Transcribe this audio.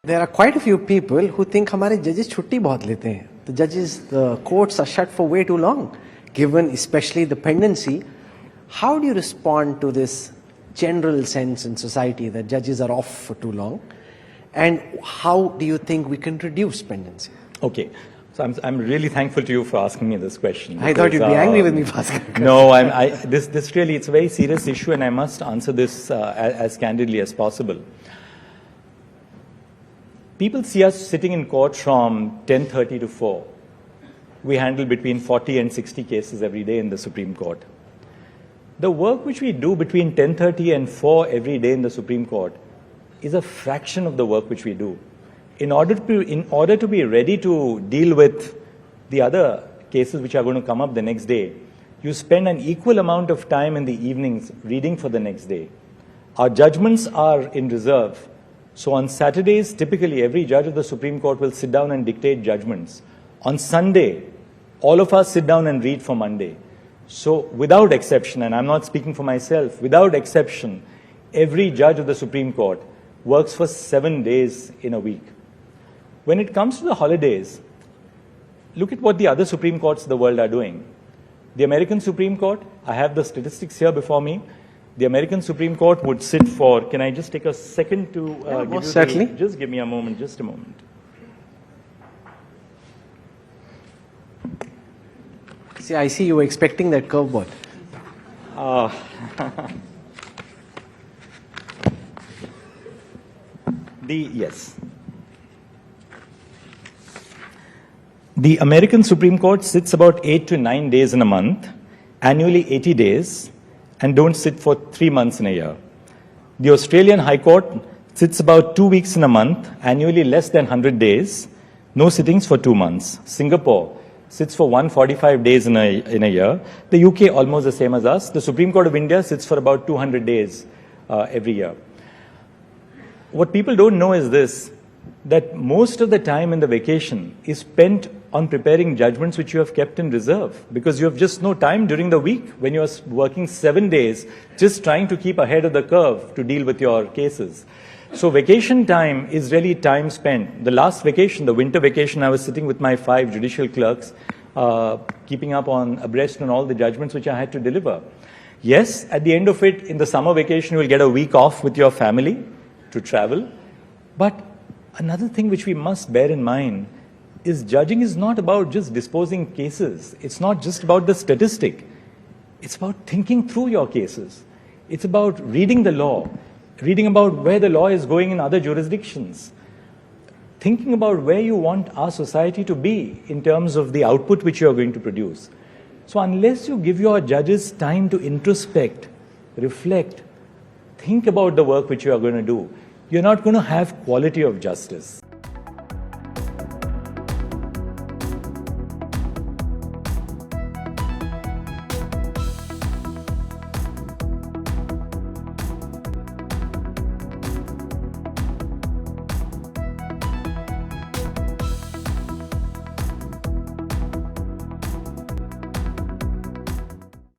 There are quite a few people who think हमारे judges छुट्टी बहुत लेते हैं. The judges, the courts are shut for way too long, given especially the pendency. How do you respond to this general sense in society that judges are off for too long? And how do you think we can reduce pendency? Okay. So I'm really thankful to you for asking me this question. I thought you'd be angry with me for asking. No, this really, it's a very serious issue, and I must answer this as candidly as possible. People see us sitting in court from 10:30 to 4. We handle between 40 and 60 cases every day in the Supreme Court. The work which we do between 10:30 and 4 every day in the Supreme Court is a fraction of the work which we do. In order to be ready to deal with the other cases which are going to come up the next day, you spend an equal amount of time in the evenings reading for the next day. Our judgments are in reserve. So on Saturdays, typically every judge of the Supreme Court will sit down and dictate judgments. On Sunday, all of us sit down and read for Monday. So without exception, and I'm not speaking for myself, without exception, every judge of the Supreme Court works for 7 days in a week. When it comes to the holidays, look at what the other Supreme Courts of the world are doing. The American Supreme Court, I have the statistics here before me. The American Supreme Court would sit for, can I just take a second to give you certainly. Just give me a moment, just a moment. See, I see you were expecting that curveball. Yes. The American Supreme Court sits about 8 to 9 days in a month, annually 80 days, and don't sit for 3 months in a year. The Australian High Court sits about 2 weeks in a month, annually less than 100 days, no sittings for 2 months. Singapore sits for 145 days in a year. The UK almost the same as us. The Supreme Court of India sits for about 200 days every year. What people don't know is this, that most of the time in the vacation is spent on preparing judgments which you have kept in reserve, because you have just no time during the week when you are working 7 days just trying to keep ahead of the curve to deal with your cases. So vacation time is really time spent. The last vacation, the winter vacation, I was sitting with my 5 judicial clerks, keeping up on abreast on all the judgments which I had to deliver. Yes, at the end of it, in the summer vacation, you will get a week off with your family to travel. But another thing which we must bear in mind is judging is not about just disposing cases. It's not just about the statistic. It's about thinking through your cases. It's about reading the law, reading about where the law is going in other jurisdictions, thinking about where you want our society to be in terms of the output which you are going to produce. So unless you give your judges time to introspect, reflect, think about the work which you are going to do, you're not going to have quality of justice.